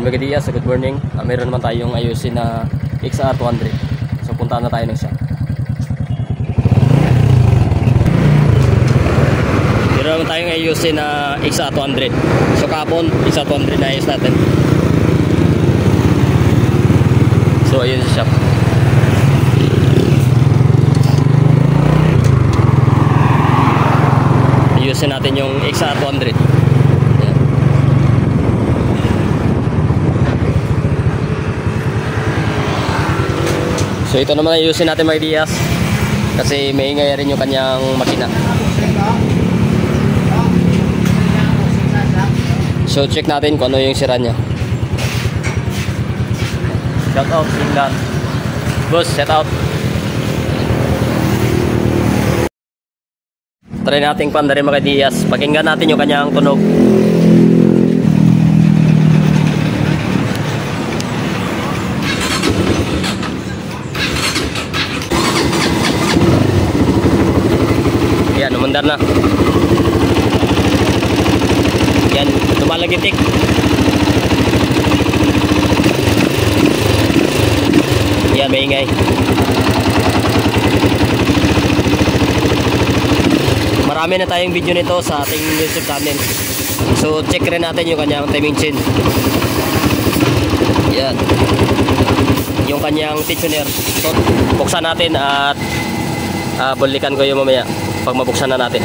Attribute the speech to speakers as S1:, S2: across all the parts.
S1: Yan mga Diaz, good morning. Meron naman tayong ayusin na XR200. So puntaan na tayo ng shop. Meron naman tayong ayusin na XR200. So kapon, XR200 na ayos natin. So ayun sa shop. Ayusin natin yung XR200. So ito naman ayusin natin mga Diaz kasi maingay rin yung kanyang makina. So check natin kung ano yung sira niya. Shout out Singlan. Boss, shout out. Try natin pandarin mga Diaz. Pakinggan natin yung kanyang tunog. Yan, umandar na. Yan, lumalagitik. Yan, maingay. Marami na tayong video nito sa ating YouTube channel. So, check rin natin yung kanyang timing chain. Yan. Yung kanyang tensioner. So, buksan natin at balikan ko yung mamaya pag mabuksan na natin.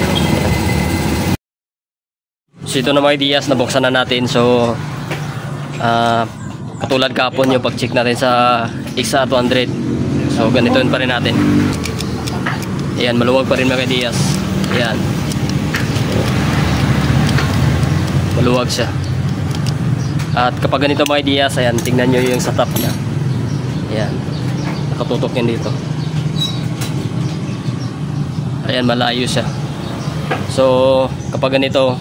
S1: So ito na mga Diaz, nabuksan na natin. So katulad kapon yung pag-check natin sa XR200. So ganitoon pa rin natin. Ayan, maluwag pa rin mga Diaz. Ayan, maluwag siya. At kapag ganito mga Diaz, ayan, tingnan nyo yung sa top niya. Ayan, nakatutok yan dito. Ayan, malayo siya. So kapag ganito,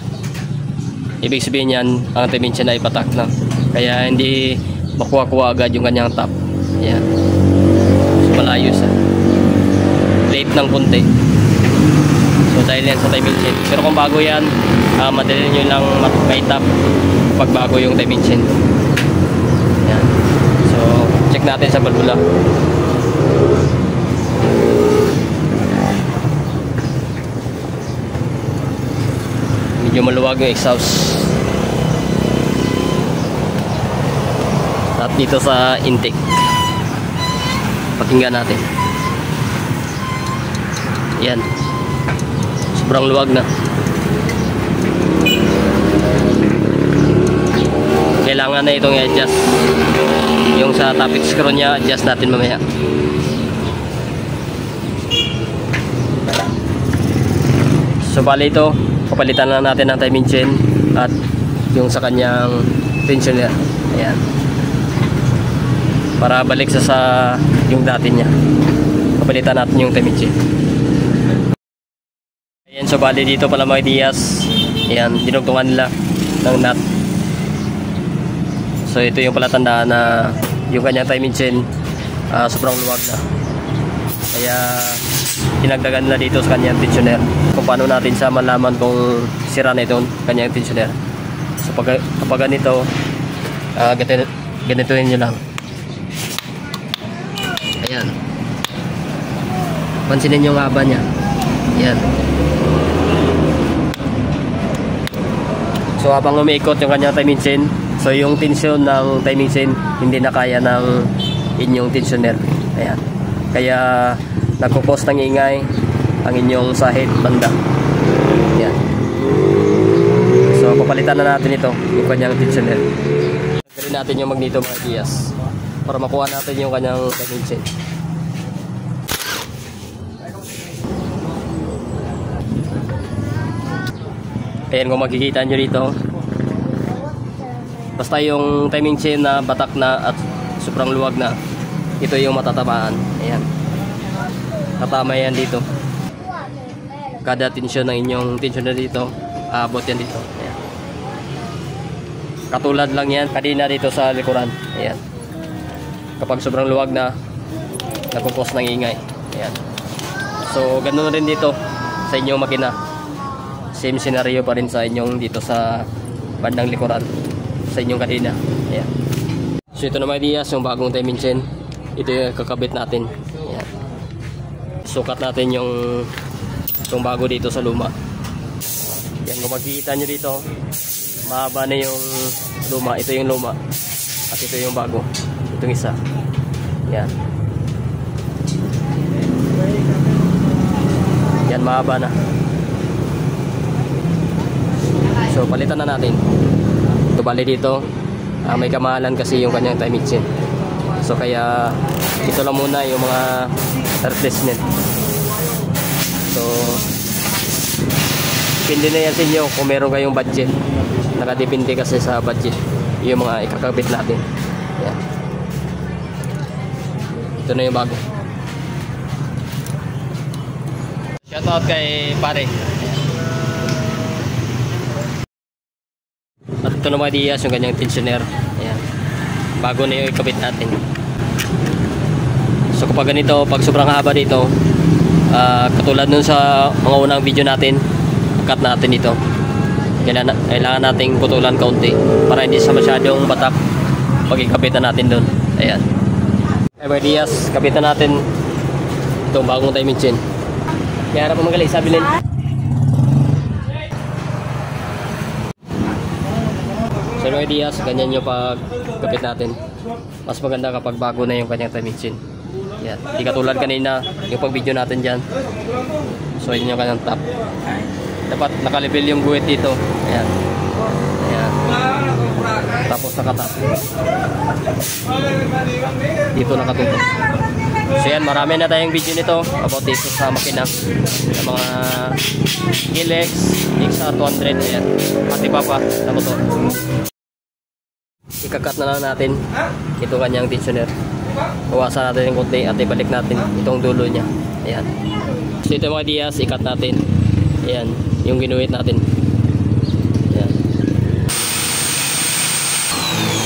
S1: ibig sabihin yan, ang timing chain ay patak na. Kaya hindi makuha-kuha agad yung kanyang top. Ayan. So malayo siya. Late ng kunti. So dahil yan sa timing chain. Pero kung bago yan, madali nyo lang may top kapag bago yung timing chain. Ayan. So check natin sa balbula. Medyo maluwag yung exhaust. At dito sa intake, pakinggan natin. Yan, sobrang luwag na. Kailangan na itong i-adjust. Yung sa topic screw nya, adjust natin mamaya. So bali ito, papalitan na natin ang timing chain at yung sa kanyang tensioner. Ayan, para balik sa yung dati niya. Papalitan natin yung timing chain. Ayan, so bali dito pala mga Diaz. Ayan, dinugtungan nila ng nut. So ito yung palatandaan na yung kanyang timing chain sobrang luwag na. Kaya dinagdagan na dito sa kanyang tensioner. Kung paano natin sa malaman kung sira na itong kanyang tensioner. So kapag ganito, ganituin nyo lang. Ayan, pansinin yung haba nya. Ayan. So habang umiikot yung kanyang timing chain, so yung tension ng timing chain hindi na kaya ng inyong tensioner. Ayan, kaya nagkukos ng ingay ang inyong sahid banda. Ayan. So papalitan na natin ito, yung kanyang tensioner. Gawin natin yung magneto mga Diaz para makuha natin yung kanyang timing chain. Ayan, kung makikita nyo dito, basta yung timing chain na batak na at sobrang luwag na, ito yung matatamaan. Ayan, tatama yan dito. Kada tensyon ng inyong tensioner dito, aabot yan dito. Ayan. Katulad lang yan kanina dito sa likuran. Ayan, kapag sobrang luwag na, nagkukos ng ingay. Ayan. So ganoon rin dito sa inyong makina. Same scenario pa rin sa inyong dito sa bandang likuran. sa inyong kanina. Ayan. So ito na mga ideas, yung bagong timing chain. Ito yung kakabit natin. Ayan. Sukat natin yung bago dito sa luma. Yan, kung makikita nyo dito, mahaba na yung luma. Ito yung luma. At ito yung bago. Itong isa. Yan. Yan, mahaba na. So palitan na natin. Ito bali dito, may kamahalan kasi yung kanyang timing chain. So kaya ito lang muna yung mga replacement. So depende na yan sa inyo kung meron kayong budget. Nakadepende kasi sa budget yung mga ikakabit natin. Yan. Ito na yung bago. Shoutout kay pare. At ito na mga ideas yung kanyang tensioner. Ayan. Bago na yung ikabit natin. So kapag ganito, pag sobrang haba dito, katulad nun sa mga unang video natin, cut natin ito. Kailangan nating putulan kaunti para hindi sa masyadong batak pag ikapitan natin doon. Ayan. Ay mga ideas, kapitan natin itong bagong timing chain. Kaya harap mo magaling, sabi Lin. So mga ideas, ganyan yung pagkapit natin. Mas maganda kapag bago na yung kanyang timing chain. Yan. Hindi katulad kanina yung pag video natin dyan. So yun yung kanyang top. Dapat nakalipil yung guhit dito. Ayan. Ayan. Tapos nakatap. Dito nakatutok. So yan, marami na tayong video nito about dito sa makina. Sa mga Gilex XR200. Ayan. Pati pa sa motor. Ikakat na lang natin itong kanyang tensioner. Bawasan natin yung konti at ibalik natin itong dulo niya. Ayan. So ito mga ideas, ikat natin. Ayan, yung ginuhit natin. Ayan.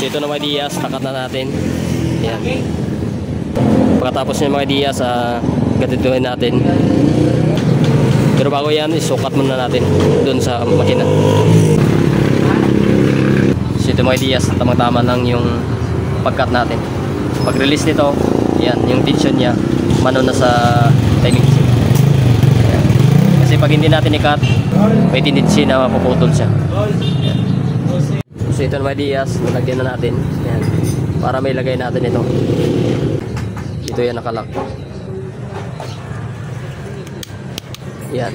S1: So ito na mga ideas, takat na natin. Ayan. Pagkatapos niya mga ideas, gatituhin natin. Pero bago yan, isukat muna natin dun sa makina. So ito mga ideas, tamang-tama lang yung pagkat natin. Pag release nito, yan, yung tension niya mano na sa timing. Ayan. Kasi pag hindi natin i-cut, may tendency na mapuputol siya. Ayan. So ito naman ideas, nalagyan na natin. Ayan. Para may lagay natin ito. Ito yan nakalock. Yan.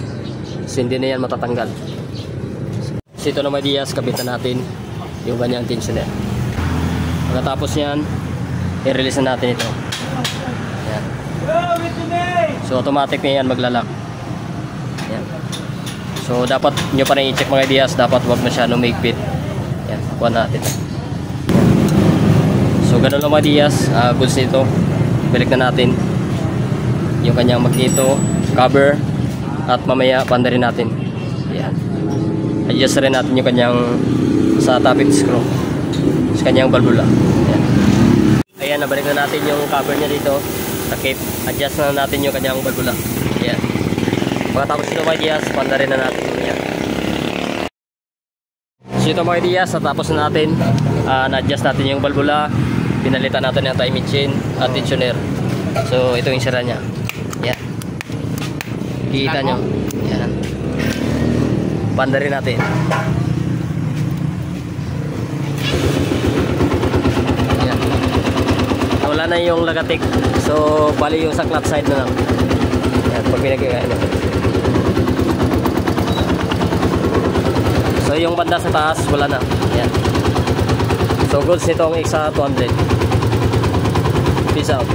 S1: So hindi na yan matatanggal. So ito naman ideas, kabitan natin yung kanyang tensioner. Pagkatapos yan, i-release na natin ito. Ayan. So automatic na yan maglalak. Ayan. So dapat nyo pa rin i-check mga ideas, dapat wag masyadong maigpit. Ayan, kuha natin. Ayan. So ganun lang mga ideas, goods nito. Balik na natin yung kanyang magneto, cover, at mamaya panda rin natin. Ayan. Adjust rin natin yung kanyang sa tapping screw sa kanyang valvula. Ayan. Ayan, nabalik na natin yung cover niya dito. Takip, adjust na natin yung kanyang valvula. Ayan. Pagkatapos ito mga ideas, panda rin na natin. Ayan. So ito mga ideas, natapos na natin. Na-adjust natin yung valvula. Pinalitan natin yung timing chain at tensioner. So ito yung sira niya. Ayan. Kikita nyo. Ayan. Panda rin natin. Ayan. Wala na yung lagatik. So bali yung sa clutch side na lang. Ayan. Pag pinagkakain natin. So yung banda sa taas wala na. Ayan. So goods nitong XR200. Peace out.